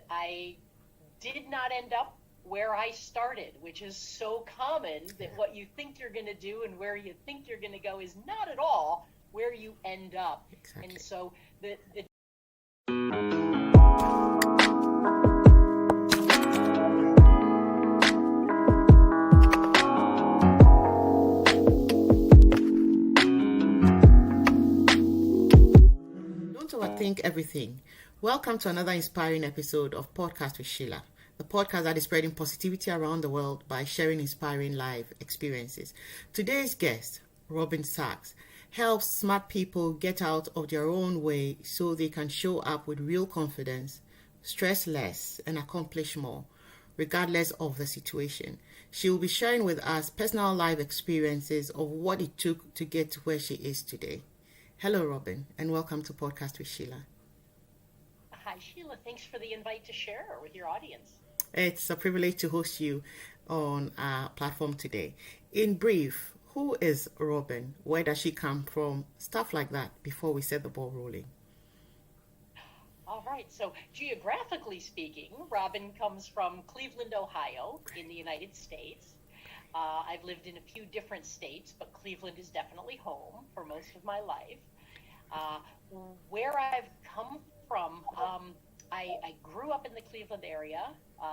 I did not end up where I started, which is so common that what you think you're going to do and where you think you're going to go is not at all where you end up. Exactly. And so the Don't overthink everything. Welcome to another inspiring episode of Podcast with Sheila, the podcast that is spreading positivity around the world by sharing inspiring life experiences. Today's guest, Robin Sachs, helps smart people get out of their own way so they can show up with real confidence, stress less, and accomplish more, regardless of the situation. She will be sharing with us personal life experiences of what it took to get to where she is today. Hello, Robin, and welcome to Podcast with Sheila. Hi, Sheila. Thanks for the invite to share with your audience. It's a privilege to host you on our platform today. In brief, who is Robin? Where does she come from? Stuff like that before we set the ball rolling. All right. So geographically speaking, Robin comes from Cleveland, Ohio, in the United States. I've lived in a few different states, but Cleveland is definitely home for most of my life. Where I've come from, I grew up in the Cleveland area,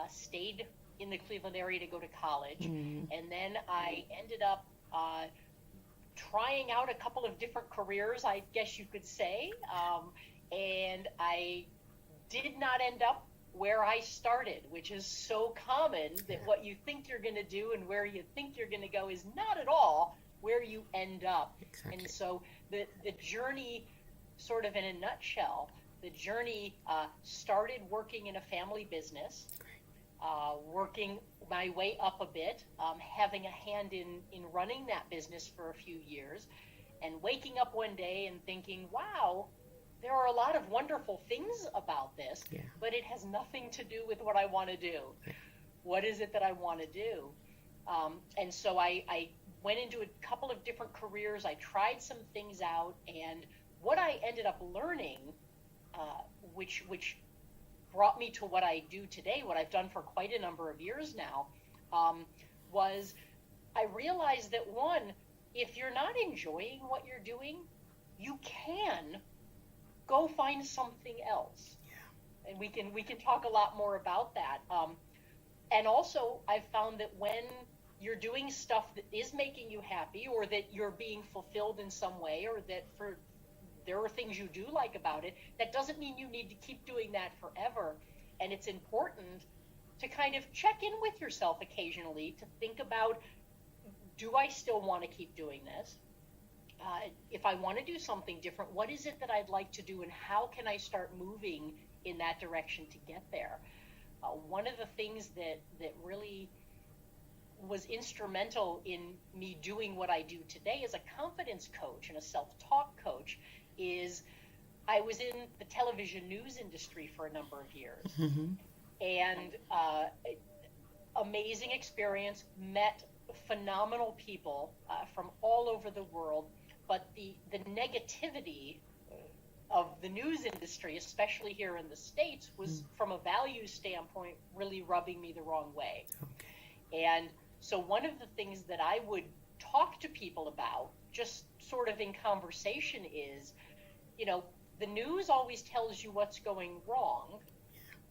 stayed in the Cleveland area to go to college, and then I ended up trying out a couple of different careers, I guess you could say, and I did not end up where I started, which is so common that what you think you're going to do and where you think you're going to go is not at all where you end up. Exactly. And so the journey, sort of in a nutshell, the journey started working in a family business, working my way up a bit, having a hand in running that business for a few years, and waking up one day and thinking, wow, there are a lot of wonderful things about this, but it has nothing to do with what I want to do. What is it that I want to do? And so I went into a couple of different careers. I tried some things out, and what I ended up learning, which brought me to what I do today, what I've done for quite a number of years now, was I realized that, one, if you're not enjoying what you're doing, you can go find something else. And we can talk a lot more about that. And also, I've found that when you're doing stuff that is making you happy, or that you're being fulfilled in some way, or that there are things you do like about it, that doesn't mean you need to keep doing that forever. And it's important to kind of check in with yourself occasionally to think about, do I still want to keep doing this? If I want to do something different, what is it that I'd like to do, and how can I start moving in that direction to get there? One of the things that really was instrumental in me doing what I do today as a confidence coach and a self-talk coach is I was in the television news industry for a number of years. And amazing experience, met phenomenal people from all over the world, but the negativity of the news industry, especially here in the States, was from a value standpoint really rubbing me the wrong way. And so one of the things that I would talk to people about, just sort of in conversation, is, the news always tells you what's going wrong,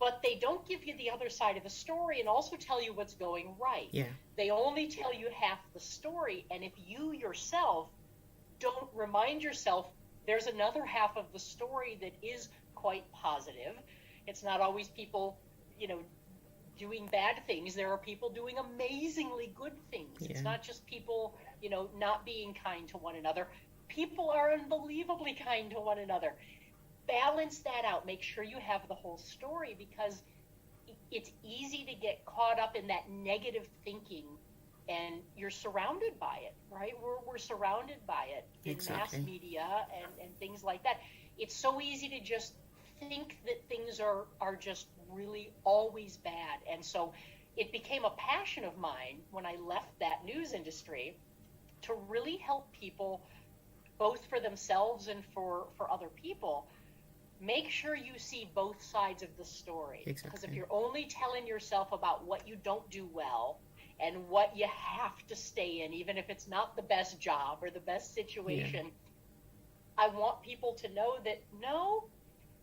but they don't give you the other side of the story and also tell you what's going right. They only tell you half the story, and if you yourself don't remind yourself there's another half of the story that is quite positive. It's not always people, doing bad things. There are people doing amazingly good things. It's not just people, not being kind to one another. People are unbelievably kind to one another. Balance that out. Make sure you have the whole story, because it's easy to get caught up in that negative thinking, and you're surrounded by it, right? We're surrounded by it in mass media and things like that. It's so easy to just think that things are just really always bad. And so it became a passion of mine when I left that news industry to really help people, both for themselves and for other people, make sure you see both sides of the story. Exactly. Because if you're only telling yourself about what you don't do well and what you have to stay in, even if it's not the best job or the best situation, I want people to know that, no,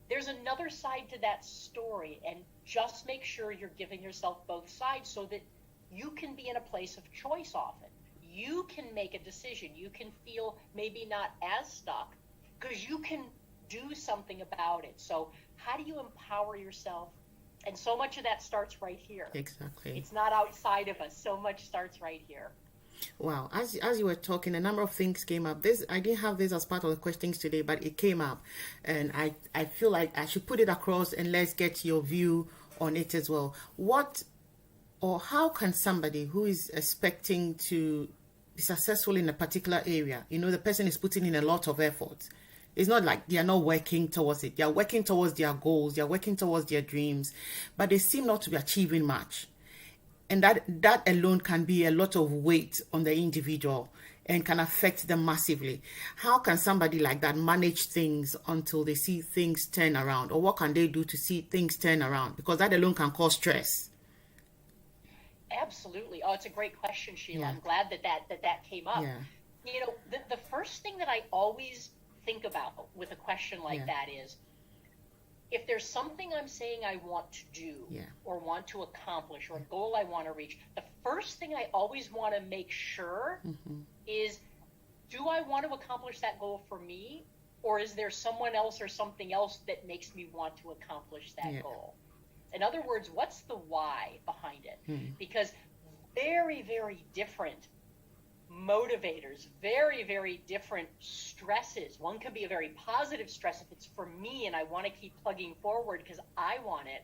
there's another side to that story, and just make sure you're giving yourself both sides so that you can be in a place of choice often. You can make a decision. You can feel maybe not as stuck because you can do something about it. So how do you empower yourself? And so much of that starts right here. Exactly. It's not outside of us. So much starts right here. Wow, as you were talking, a number of things came up. I didn't have this as part of the questions today, but it came up, and I feel like I should put it across, and let's get your view on it as well. What or how can somebody who is expecting to be successful in a particular area, the person is putting in a lot of effort. It's not like they are not working towards it. They are working towards their goals. They are working towards their dreams, but they seem not to be achieving much. And that alone can be a lot of weight on the individual and can affect them massively. How can somebody like that manage things until they see things turn around? Or what can they do to see things turn around? Because that alone can cause stress. Absolutely. Oh, it's a great question, Sheila. Yeah. I'm glad that came up. Yeah. The first thing that I always think about with a question like that is, if there's something I'm saying I want to do or want to accomplish or a goal I want to reach, the first thing I always want to make sure is, do I want to accomplish that goal for me, or is there someone else or something else that makes me want to accomplish that goal? In other words, what's the why behind it? Because very, very different motivators, very, very different stresses. One can be a very positive stress if it's for me and I want to keep plugging forward because I want it.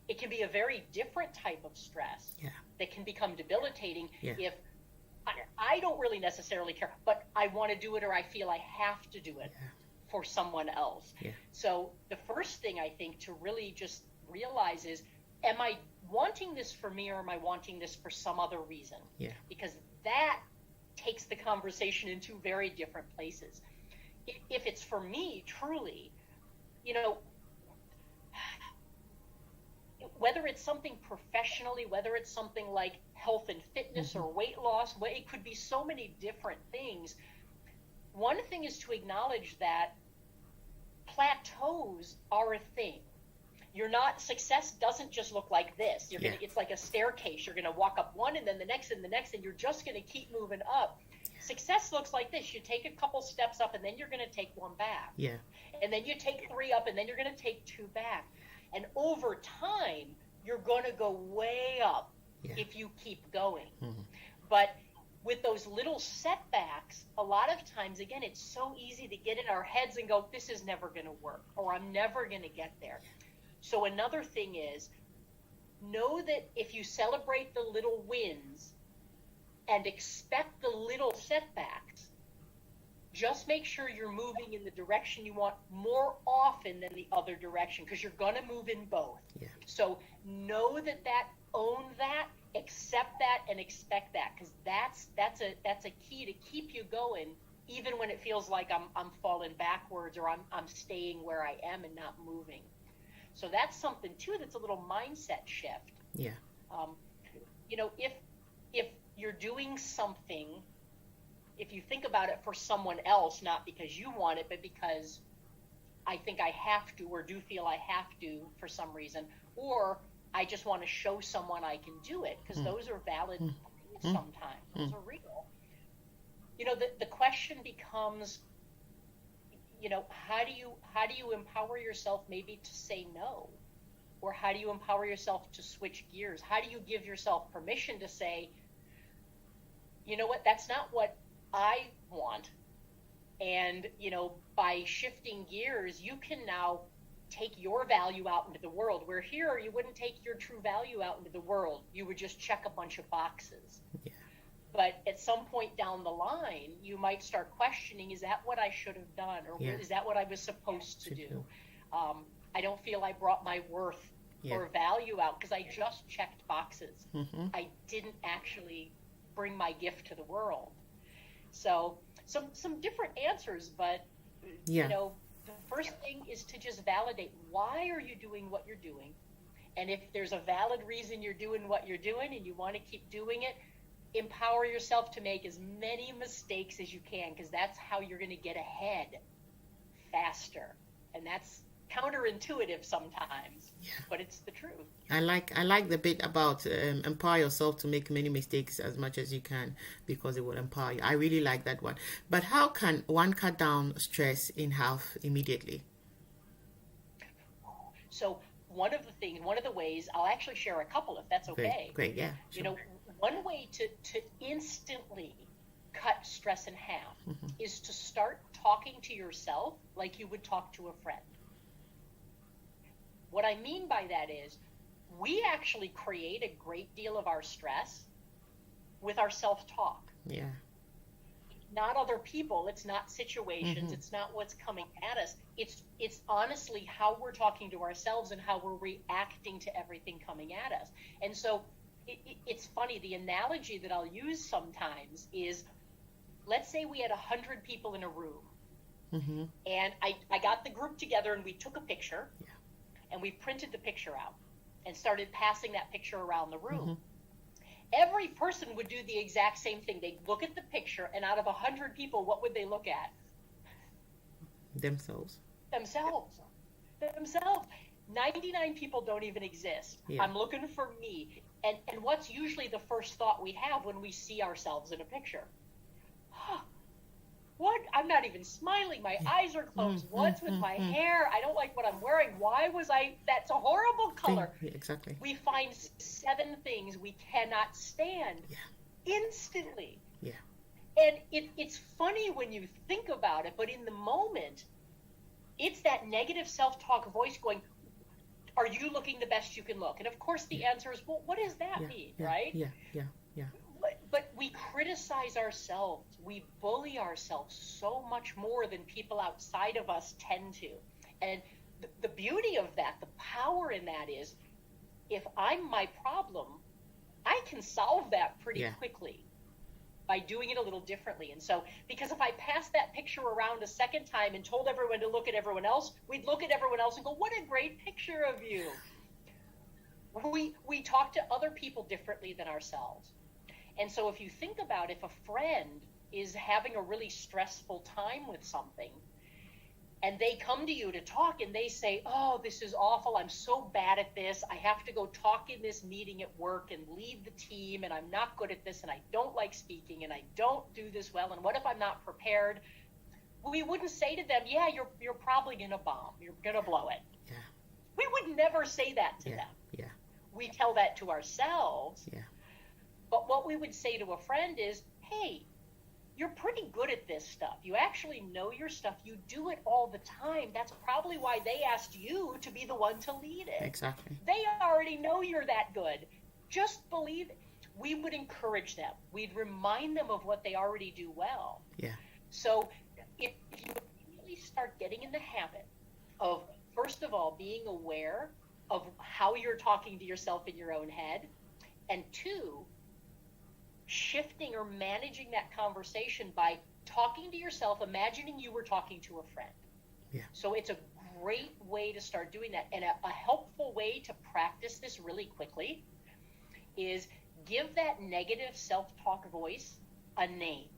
It can be a very different type of stress that can become debilitating if I don't really necessarily care, but I want to do it or I feel I have to do it for someone else. So the first thing I think to really just realize is, am I wanting this for me or am I wanting this for some other reason? Because that takes the conversation in two very different places. If it's for me, truly, whether it's something professionally, whether it's something like health and fitness or weight loss, it could be so many different things. One thing is to acknowledge that plateaus are a thing. Success doesn't just look like this. It's like a staircase. You're going to walk up one and then the next and the next, and you're just going to keep moving up. Success looks like this. You take a couple steps up and then you're going to take one back. And then you take 3 up and then you're going to take 2 back. And over time, you're going to go way up if you keep going. But with those little setbacks, a lot of times, again, it's so easy to get in our heads and go, this is never going to work, or I'm never going to get there. So another thing is, know that if you celebrate the little wins and expect the little setbacks, just make sure you're moving in the direction you want more often than the other direction, because you're going to move in both. So know that, own that, accept that, and expect that, because that's a key to keep you going, even when it feels like I'm falling backwards or I'm staying where I am and not moving. So that's something too that's a little mindset shift. If you're doing something, if you think about it for someone else, not because you want it, but because I think I have to or do feel I have to for some reason, or I just want to show someone I can do it, because those are valid things sometimes. Those are real. The question becomes, how do you empower yourself maybe to say no? Or how do you empower yourself to switch gears? How do you give yourself permission to say, you know what, that's not what I want. And, by shifting gears, you can now take your value out into the world, where here you wouldn't take your true value out into the world. You would just check a bunch of boxes. But at some point down the line, you might start questioning, is that what I should have done? Or is that what I was supposed to do? I don't feel I brought my worth or value out because I just checked boxes. I didn't actually bring my gift to the world. So some different answers, but, The first thing is to just validate, why are you doing what you're doing? And if there's a valid reason you're doing what you're doing and you want to keep doing it, empower yourself to make as many mistakes as you can, because that's how you're going to get ahead faster. And that's counterintuitive sometimes, but it's the truth. I like the bit about empower yourself to make many mistakes as much as you can, because it will empower you. I really like that one. But how can one cut down stress in half immediately? So one of the ways, I'll actually share a couple if that's okay. Great, yeah. Sure. You know, one way to instantly cut stress in half is to start talking to yourself like you would talk to a friend. What I mean by that is, we actually create a great deal of our stress with our self-talk. Yeah. Not other people, it's not situations, it's not what's coming at us. It's honestly how we're talking to ourselves and how we're reacting to everything coming at us. And so it's funny, the analogy that I'll use sometimes is, let's say we had 100 people in a room, and I got the group together and we took a picture, and we printed the picture out and started passing that picture around the room. Every person would do the exact same thing. They'd look at the picture, and out of 100 people, what would they look at? Themselves. 99 people don't even exist. Yeah. I'm looking for me. And what's usually the first thought we have when we see ourselves in a picture? What? I'm not even smiling. My eyes are closed. What's with my hair? I don't like what I'm wearing. Why was that's a horrible color. Exactly. We find 7 things we cannot stand instantly. Yeah. And it's funny when you think about it, but in the moment, it's that negative self-talk voice going, are you looking the best you can look? And of course the answer is, well, what does that mean, right? Yeah. But we criticize ourselves. We bully ourselves so much more than people outside of us tend to. And the beauty of that, the power in that is, if I'm my problem, I can solve that pretty quickly by doing it a little differently. And so, because if I passed that picture around a second time and told everyone to look at everyone else, we'd look at everyone else and go, what a great picture of you. We talk to other people differently than ourselves. And so if you think about, if a friend is having a really stressful time with something, and they come to you to talk and they say, oh, this is awful, I'm so bad at this, I have to go talk in this meeting at work and lead the team, and I'm not good at this, and I don't like speaking, and I don't do this well, and what if I'm not prepared? We wouldn't say to them, yeah, you're probably going to bomb, you're going to blow it. Yeah. We would never say that to them. Yeah. We tell that to ourselves. Yeah. But what we would say to a friend is, hey, you're pretty good at this stuff. You actually know your stuff. You do it all the time. That's probably why they asked you to be the one to lead it. Exactly. They already know you're that good. Just believe it. We would encourage them. We'd remind them of what they already do well. Yeah. So if you really start getting in the habit of, first of all, being aware of how you're talking to yourself in your own head, and 2, shifting or managing that conversation by talking to yourself, imagining you were talking to a friend. Yeah. So it's a great way to start doing that. And a helpful way to practice this really quickly is give that negative self-talk voice a name.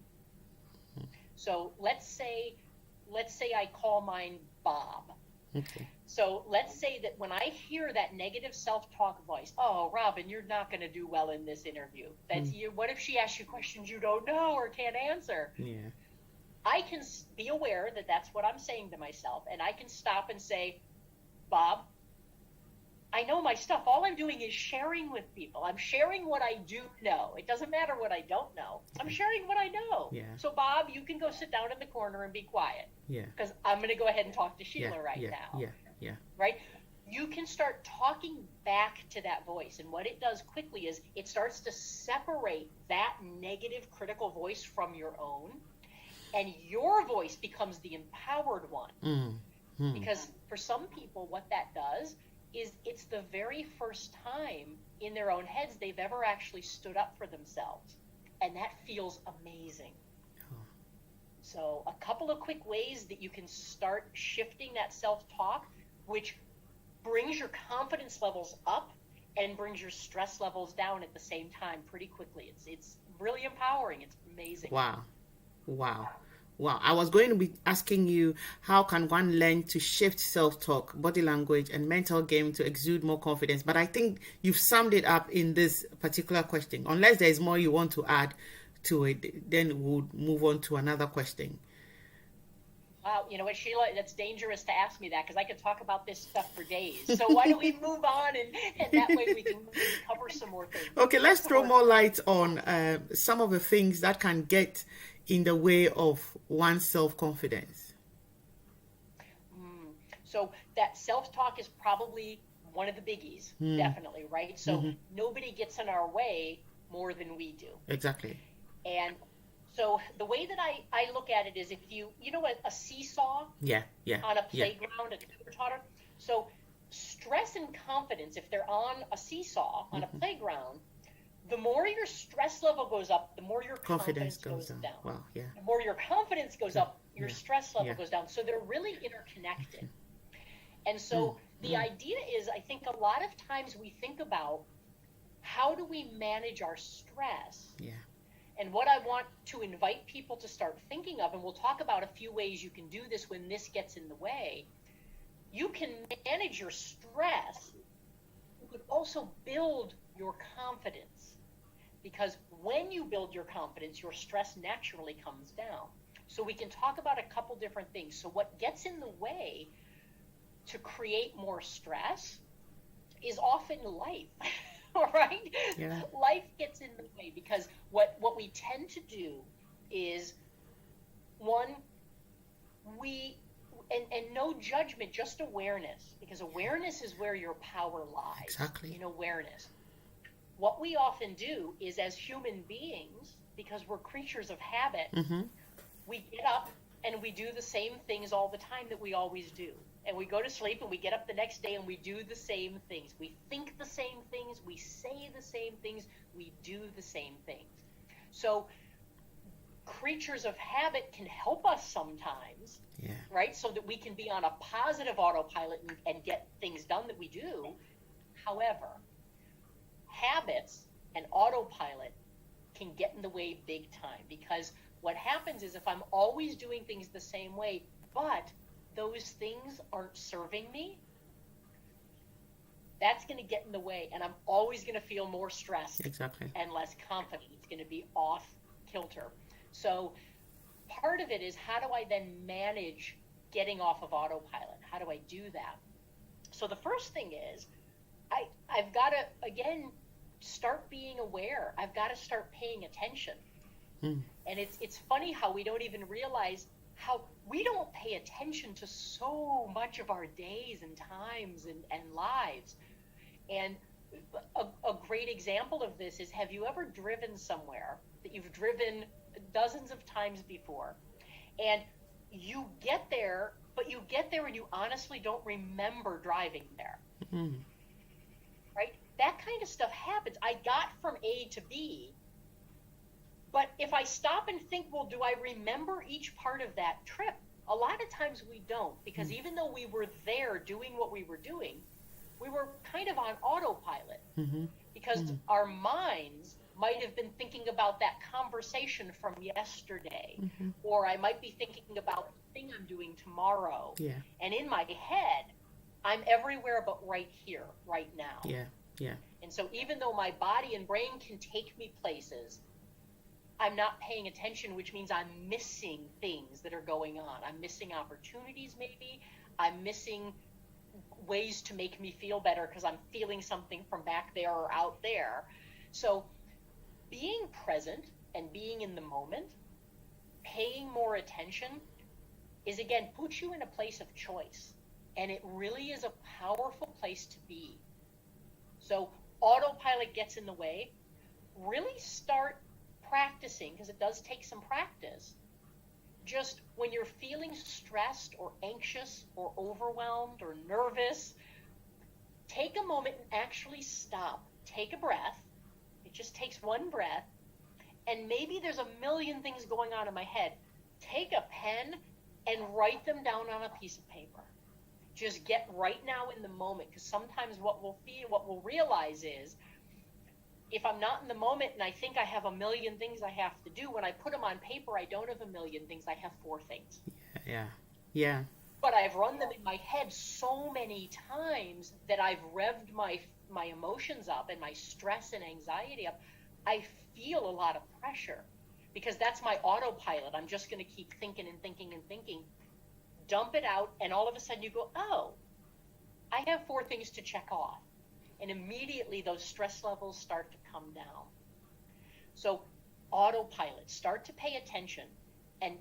So let's say I call mine Bob. Okay. So let's say that when I hear that negative self-talk voice, oh, Robin, you're not going to do well in this interview. That's you. What if she asks you questions you don't know or can't answer? Yeah. I can be aware that that's what I'm saying to myself, and I can stop and say, Bob, I know my stuff. All I'm doing is sharing with people. I'm sharing what I do know. It doesn't matter what I don't know. I'm sharing what I know. Yeah. So, Bob, you can go sit down in the corner and be quiet. Yeah. Because I'm going to go ahead and talk to Sheila now. Yeah. Right? You can start talking back to that voice. And what it does quickly is it starts to separate that negative critical voice from your own. And your voice becomes the empowered one. Because for some people, what that does is it's the very first time in their own heads they've ever actually stood up for themselves. And that feels amazing. So a couple of quick ways that you can start shifting that self-talk, which brings your confidence levels up and brings your stress levels down at the same time pretty quickly. It's really empowering. It's amazing. Wow. I was going to be asking you, how can one learn to shift self-talk, body language, and mental game to exude more confidence? But I think you've summed it up in this particular question. Unless there is more you want to add to it, then we'll move on to another question. Wow, you know what, Sheila, that's dangerous to ask me that, because I could talk about this stuff for days. So why don't we move on, and that way we can cover some more things. Okay, let's throw more light on some of the things that can get in the way of one's self-confidence. So that self-talk is probably one of the biggies, definitely, right? So nobody gets in our way more than we do. Exactly. And so the way that I look at it is, if you know a seesaw on a playground, a teeter-totter. So stress and confidence, if they're on a seesaw on a playground, the more your stress level goes up, the more your confidence goes down. Wow, yeah. The more your confidence goes up, your stress level goes down. So they're really interconnected. And so the idea is, I think a lot of times we think about, how do we manage our stress? Yeah. And what I want to invite people to start thinking of, and we'll talk about a few ways you can do this when this gets in the way. You can manage your stress, but also build your confidence. Because when you build your confidence, your stress naturally comes down. So we can talk about a couple different things. So what gets in the way to create more stress is often life. All right? Yeah. Life gets in the way, because what we tend to do is, one, and no judgment, just awareness, because awareness is where your power lies. Exactly. In awareness. What we often do is, as human beings, because we're creatures of habit, we get up and we do the same things all the time that we always do. And we go to sleep and we get up the next day and we do the same things. We think the same things. We say the same things. We do the same things. So creatures of habit can help us sometimes, right? So that we can be on a positive autopilot and get things done that we do. However, habits and autopilot can get in the way big time, because what happens is, if I'm always doing things the same way, but those things aren't serving me, that's going to get in the way, and I'm always going to feel more stressed and less confident. It's going to be off kilter. So part of it is, how do I then manage getting off of autopilot? How do I do that? So the first thing is, I've got to, again, start being aware. I've got to start paying attention. And it's funny how we don't even realize how we don't pay attention to so much of our days and times and lives. And a great example of this is, have you ever driven somewhere that you've driven dozens of times before, and you get there, but you get there and you honestly don't remember driving there? Right? That kind of stuff happens. I got from A to B, but if I stop and think, well, do I remember each part of that trip? A lot of times we don't, because even though we were there doing what we were doing, we were kind of on autopilot, because our minds might have been thinking about that conversation from yesterday, or I might be thinking about the thing I'm doing tomorrow. And in my head, I'm everywhere but right here, right now. And so even though my body and brain can take me places, I'm not paying attention, which means I'm missing things that are going on. I'm missing opportunities, maybe. I'm missing ways to make me feel better because I'm feeling something from back there or out there. So being present and being in the moment, paying more attention, is, again, puts you in a place of choice. And it really is a powerful place to be. So autopilot gets in the way. Really start practicing, because it does take some practice. Just when you're feeling stressed or anxious or overwhelmed or nervous, take a moment and actually stop. Take a breath. It just takes one breath. And maybe there's a million things going on in my head. take a pen and write them down on a piece of paper. Just get right now in the moment, because sometimes what we'll realize is, if I'm not in the moment and I think I have a million things I have to do, when I put them on paper, I don't have a million things. I have 4 things. Yeah. But I've run them in my head so many times that I've revved my emotions up and my stress and anxiety up. I feel a lot of pressure because that's my autopilot. I'm just going to keep thinking and thinking and thinking. Dump it out, and all of a sudden you go, oh, I have 4 things to check off. And immediately those stress levels start to come down. So autopilot, start to pay attention and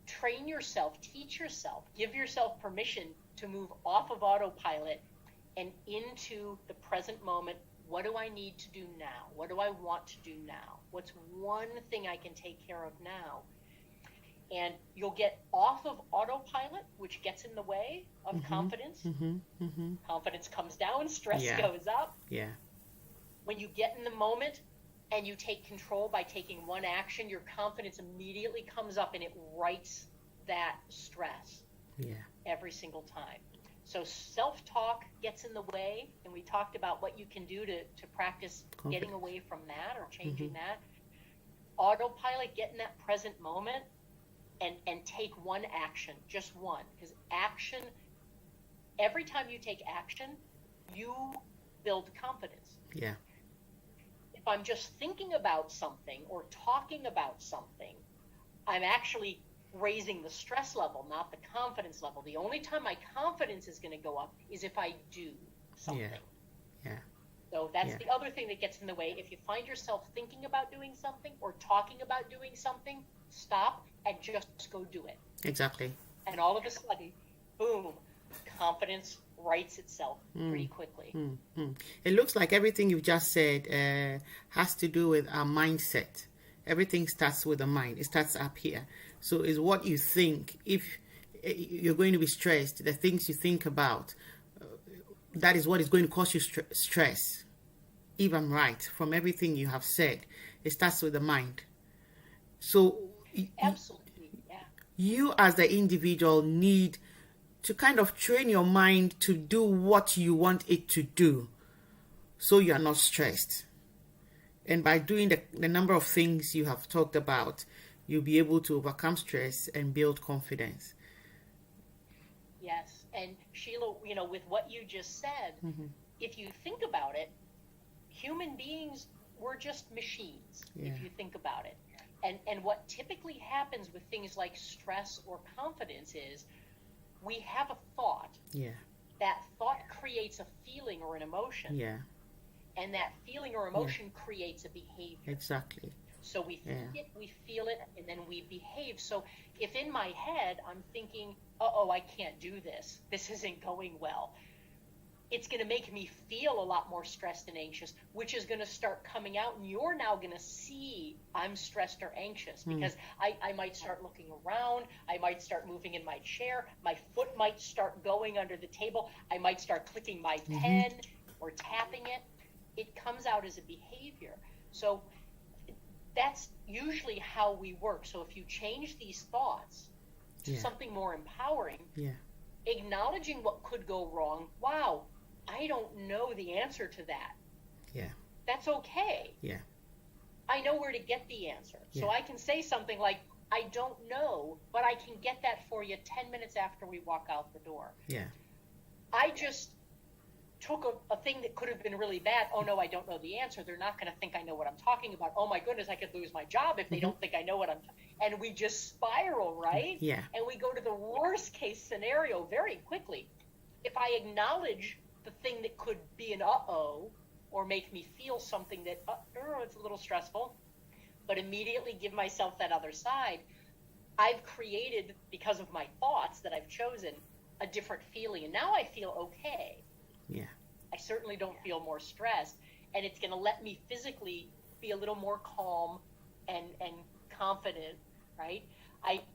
train yourself, teach yourself, give yourself permission to move off of autopilot and into the present moment. What do I need to do now? What do I want to do now? What's one thing I can take care of now? And you'll get off of autopilot, which gets in the way of confidence. Confidence comes down, stress goes up. Yeah. When you get in the moment and you take control by taking one action, your confidence immediately comes up and it rights that stress every single time. So self-talk gets in the way, and we talked about what you can do to practice getting away from that or changing that. Autopilot, get in that present moment and take one action, just one. Because action, every time you take action, you build confidence. Yeah. If I'm just thinking about something or talking about something, I'm actually raising the stress level, not the confidence level. The only time my confidence is going to go up is if I do something. Yeah. So that's the other thing that gets in the way. If you find yourself thinking about doing something or talking about doing something, stop and just go do it. Exactly. And all of a sudden, boom, confidence rights itself pretty quickly. It looks like everything you've just said has to do with our mindset. Everything starts with the mind. It starts up here. So it's what you think. If you're going to be stressed, the things you think about, that is what is going to cause you stress. If I'm right, from everything you have said, it starts with the mind. So Absolutely, yeah. You as the individual need to kind of train your mind to do what you want it to do, so you are not stressed. And by doing the number of things you have talked about, you'll be able to overcome stress and build confidence. Yes. And Sheila, with what you just said, if you think about it, human beings, we're just machines, if you think about it. And what typically happens with things like stress or confidence is we have a thought. Yeah. That thought creates a feeling or an emotion. Yeah. And that feeling or emotion creates a behavior. Exactly. So we think it, we feel it, and then we behave. So if in my head I'm thinking, I can't do this. This isn't going well. It's going to make me feel a lot more stressed and anxious, which is going to start coming out. And you're now going to see I'm stressed or anxious because I might start looking around. I might start moving in my chair. My foot might start going under the table. I might start clicking my pen or tapping it. It comes out as a behavior. So that's usually how we work. So if you change these thoughts to something more empowering, acknowledging what could go wrong, wow, I don't know the answer to that. Yeah. That's okay. Yeah. I know where to get the answer. So I can say something like, I don't know, but I can get that for you 10 minutes after we walk out the door. Yeah. I just took a thing that could have been really bad. Oh, no, I don't know the answer. They're not going to think I know what I'm talking about. Oh, my goodness, I could lose my job if they don't think I know what I'm and we just spiral, right? Yeah. And we go to the worst case scenario very quickly. If I acknowledge the thing that could be an or make me feel something that, it's a little stressful, but immediately give myself that other side, I've created, because of my thoughts that I've chosen, a different feeling. And now I feel okay. Yeah. I certainly don't feel more stressed, and it's going to let me physically be a little more calm and confident, right?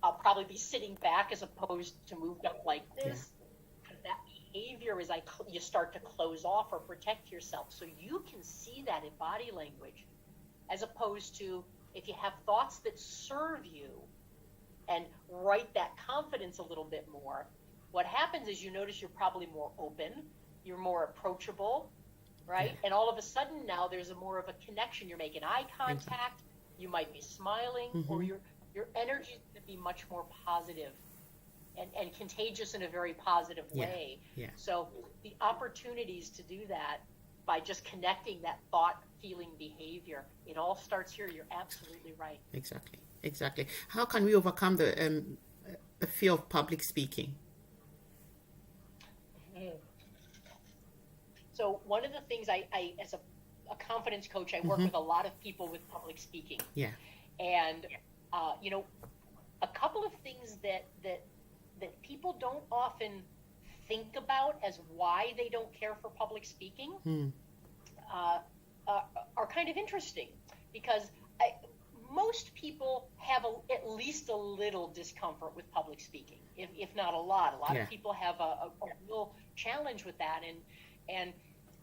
I'll probably be sitting back as opposed to moved up like this. That behavior is you start to close off or protect yourself. So you can see that in body language, as opposed to if you have thoughts that serve you and write that confidence a little bit more, what happens is you notice you're probably more open, you're more approachable, right? And all of a sudden now there's a more of a connection. You're making eye contact, you might be smiling, or your energy is going to be much more positive and contagious in a very positive way. So the opportunities to do that by just connecting that thought, feeling, behavior, it all starts here. You're absolutely right. Exactly. How can we overcome the fear of public speaking? So one of the things I as a confidence coach, I work with a lot of people with public speaking. And you know, a couple of things that people don't often think about as why they don't care for public speaking are kind of interesting, because most people have at least a little discomfort with public speaking, if not a lot. A lot of people have a real challenge with that, and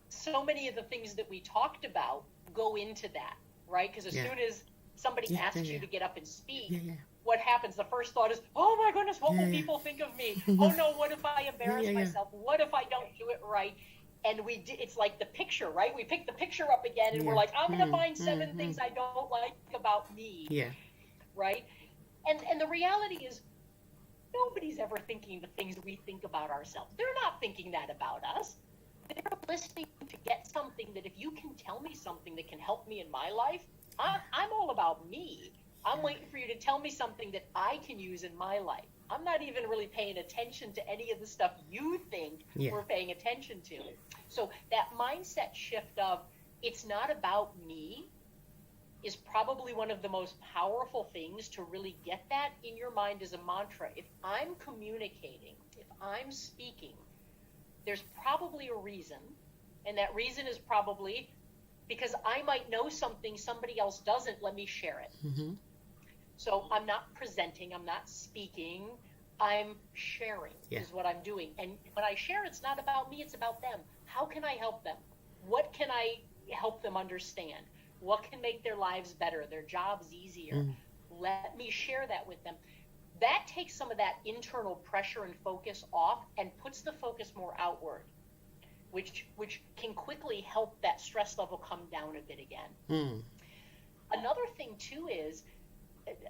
so many of the things that we talked about go into that, right? Because as soon as somebody asks you to get up and speak, what happens? The first thought is, oh my goodness, what will people think of me? Oh no, what if I embarrass myself? What if I don't do it right? And it's like the picture, right? We pick the picture up again, and we're like, I'm going to find 7 things I don't like about me, right? And the reality is, nobody's ever thinking the things we think about ourselves. They're not thinking that about us. They're listening to get something that if you can tell me something that can help me in my life, I'm all about me. I'm waiting for you to tell me something that I can use in my life. I'm not even really paying attention to any of the stuff you think we're paying attention to. So that mindset shift of it's not about me is probably one of the most powerful things to really get that in your mind as a mantra. If I'm communicating, if I'm speaking, there's probably a reason, and that reason is probably because I might know something somebody else doesn't. Let me share it. So I'm not presenting, I'm not speaking, I'm sharing is what I'm doing. And when I share, it's not about me, it's about them. How can I help them? What can I help them understand? What can make their lives better, their jobs easier? Let me share that with them. That takes some of that internal pressure and focus off and puts the focus more outward, which can quickly help that stress level come down a bit again. Another thing too is,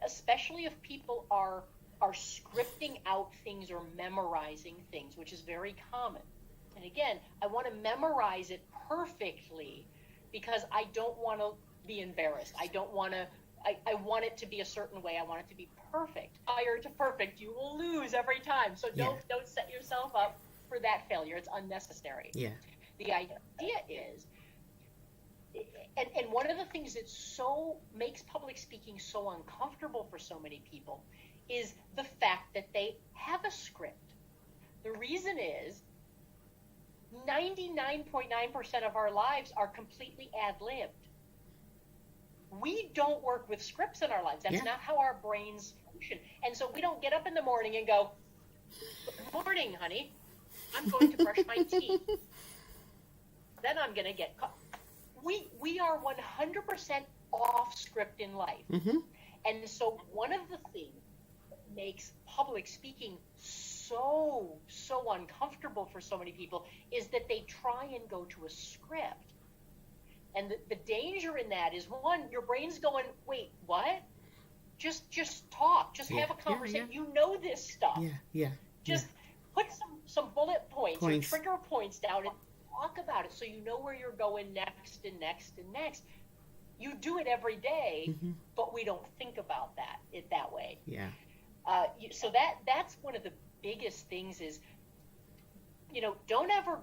especially if people are scripting out things or memorizing things, which is very common. And again, I want to memorize it perfectly because I don't want to be embarrassed. I want it to be a certain way. I want it to be perfect. Prior to perfect, you will lose every time. So don't set yourself up for that failure. It's unnecessary. The idea is, and one of the things that makes public speaking so uncomfortable for so many people is the fact that they have a script. The reason is 99.9% of our lives are completely ad-libbed. We don't work with scripts in our lives. That's not how our brains function. And so we don't get up in the morning and go, good morning, honey. I'm going to brush my teeth. Then I'm going to get caught. We are 100% off script in life. And so one of the things that makes public speaking so uncomfortable for so many people is that they try and go to a script. And the danger in that is, one, your brain's going, wait, what? Just talk. Just have a conversation. You know this stuff. Just put some bullet points or trigger points down and talk about it so you know where you're going next and next and next. You do it every day, but we don't think about it that way. So that's one of the biggest things is, you know, don't ever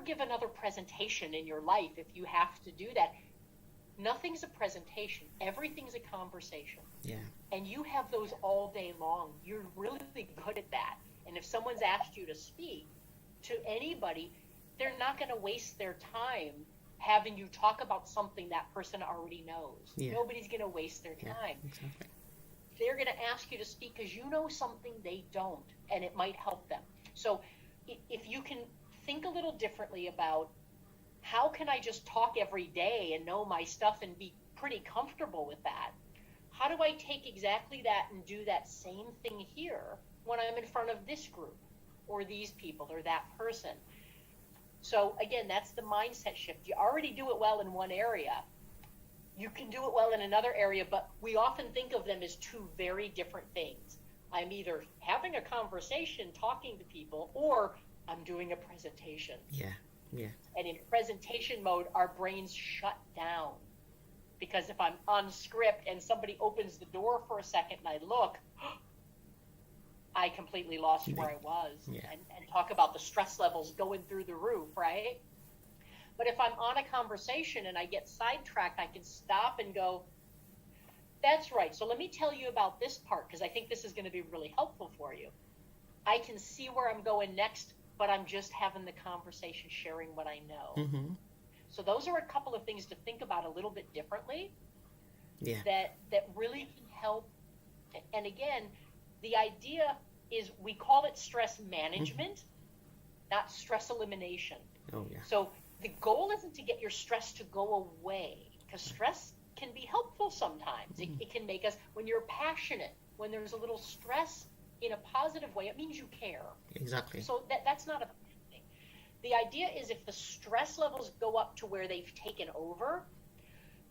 give another presentation in your life if you have to do that. Nothing's a presentation. Everything's a conversation. And you have those all day long. You're really good at that. And if someone's asked you to speak to anybody, they're not going to waste their time having you talk about something that person already knows. Nobody's going to waste their time. They're going to ask you to speak because you know something they don't, and it might help them. So if you can think a little differently about how can I just talk every day and know my stuff and be pretty comfortable with that, how do I take exactly that and do that same thing here when I'm in front of this group or these people or that person? So again, that's the mindset shift. You already do it well in one area. You can do it well in another area, but we often think of them as two very different things. I'm either having a conversation, talking to people, or I'm doing a presentation. Yeah. And in presentation mode, our brains shut down. Because if I'm on script and somebody opens the door for a second and I look, I completely lost where I was. Yeah. And talk about the stress levels going through the roof, right? But if I'm on a conversation and I get sidetracked, I can stop and go, that's right. So let me tell you about this part, because I think this is going to be really helpful for you. I can see where I'm going next, but I'm just having the conversation, sharing what I know. Mm-hmm. So those are a couple of things to think about a little bit differently. Yeah. That really can help. And again, the idea is we call it stress management, not stress elimination. Oh, yeah. So the goal isn't to get your stress to go away, because stress can be helpful sometimes. It can make us, when you're passionate, when there's a little stress in a positive way, it means you care. Exactly. So that's not a bad thing. The idea is if the stress levels go up to where they've taken over,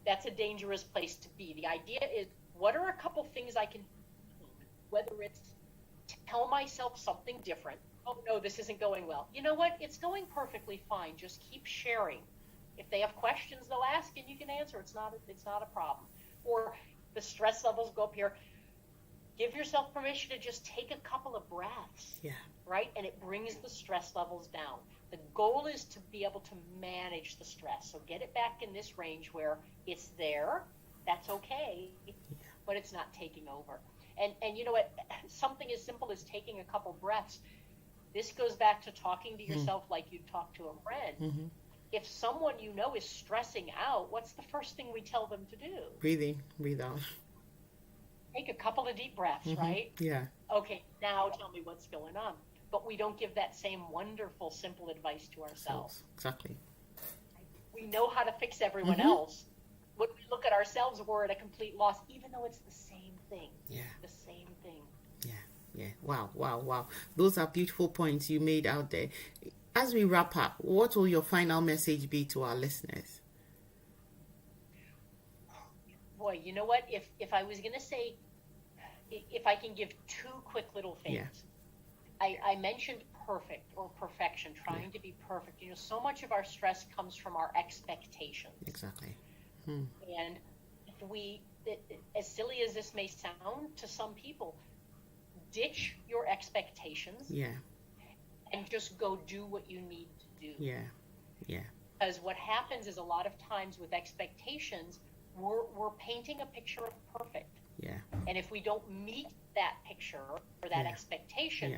that's a dangerous place to be. The idea is, what are a couple things I can do? Whether it's tell myself something different. Oh, no, this isn't going well. You know what? It's going perfectly fine. Just keep sharing. If they have questions, they'll ask and you can answer. It's not a problem. Or the stress levels go up here. Give yourself permission to just take a couple of breaths. Yeah. Right? And it brings the stress levels down. The goal is to be able to manage the stress. So get it back in this range where it's there. That's okay. But it's not taking over. And you know what? Something as simple as taking a couple breaths. This goes back to talking to yourself like you'd talk to a friend. Mm-hmm. If someone you know is stressing out, what's the first thing we tell them to do? Breathe in, breathe out. Take a couple of deep breaths, right? Yeah. Okay, now tell me what's going on. But we don't give that same wonderful, simple advice to ourselves. Exactly. We know how to fix everyone else. When we look at ourselves, we're at a complete loss, even though it's the same thing. Yeah. The same thing. Yeah. Wow. Those are beautiful points you made out there. As we wrap up, what will your final message be to our listeners? Boy, you know what? If I was going to say, if I can give two quick little things. Yeah. I mentioned perfect or perfection, trying to be perfect. You know, so much of our stress comes from our expectations. Exactly. And if we, as silly as this may sound to some people, ditch your expectations. Yeah. And just go do what you need to do. Yeah. Because what happens is a lot of times with expectations, we're painting a picture of perfect. Yeah. And if we don't meet that picture or that expectation,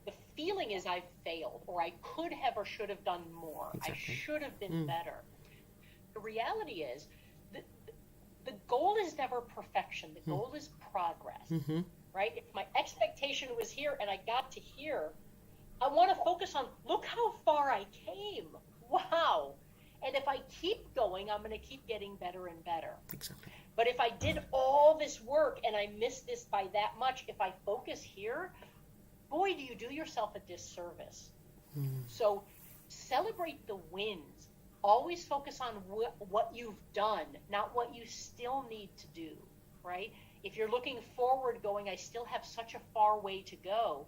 the feeling is I've failed, or I could have or should have done more. Exactly. I should have been better. The reality is the goal is never perfection. The goal is progress. Right? If my expectation was here and I got to here, I want to focus on, look how far I came. Wow. And if I keep going, I'm going to keep getting better and better. Exactly. But if I did all this work and I missed this by that much, if I focus here, boy, do you do yourself a disservice. So celebrate the wins. Always focus on what you've done, not what you still need to do, right? If you're looking forward going, I still have such a far way to go,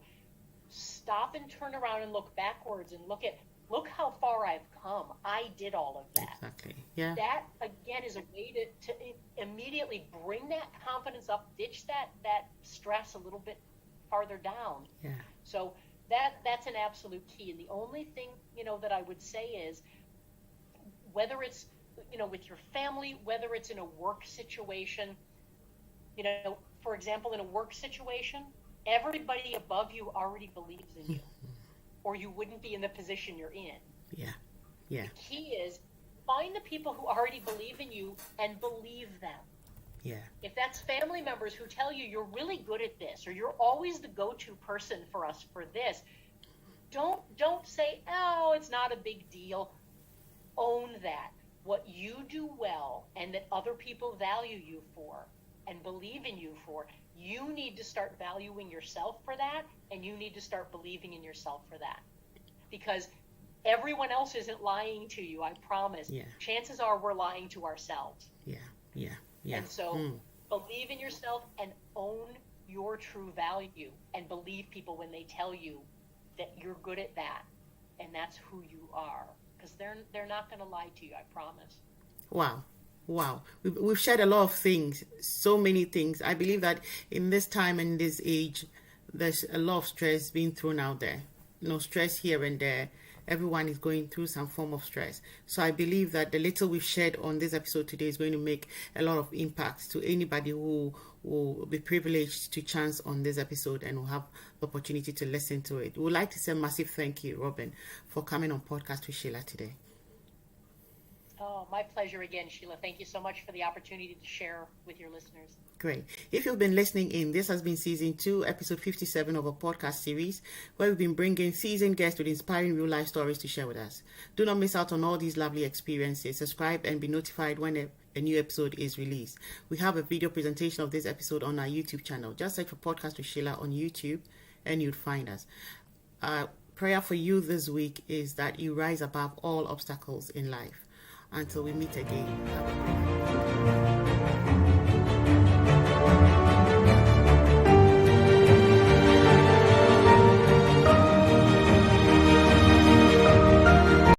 stop and turn around and look backwards and look how far I've come. I did all of that. Exactly. Yeah. That, again, is a way to immediately bring that confidence up, ditch that stress a little bit farther down. Yeah. So that's an absolute key. And the only thing, that I would say is, whether it's, with your family, whether it's in a work situation, for example, in a work situation, everybody above you already believes in you, or you wouldn't be in the position you're in. Yeah. The key is find the people who already believe in you and believe them. Yeah. If that's family members who tell you you're really good at this, or you're always the go-to person for us for this, don't say, oh, it's not a big deal. Own that. What you do well and that other people value you for, and believe in you for, you need to start valuing yourself for that, and you need to start believing in yourself for that. Because everyone else isn't lying to you, I promise. Yeah. Chances are we're lying to ourselves. Yeah. And so believe in yourself and own your true value, and believe people when they tell you that you're good at that and that's who you are, because they're not going to lie to you, I promise. Wow. We've shared a lot of things, so many things. I believe that in this time and this age, there's a lot of stress being thrown out there. Stress here and there. Everyone is going through some form of stress. So I believe that the little we've shared on this episode today is going to make a lot of impact to anybody who will be privileged to chance on this episode and will have the opportunity to listen to it. We would like to say a massive thank you, Robin, for coming on Podcast with Sheila today. Oh, my pleasure again, Sheila. Thank you so much for the opportunity to share with your listeners. Great. If you've been listening in, this has been Season 2, Episode 57 of a podcast series where we've been bringing seasoned guests with inspiring real-life stories to share with us. Do not miss out on all these lovely experiences. Subscribe and be notified when a new episode is released. We have a video presentation of this episode on our YouTube channel. Just search for Podcast with Sheila on YouTube and you'd find us. Prayer for you this week is that you rise above all obstacles in life. Until we meet again, have a great day.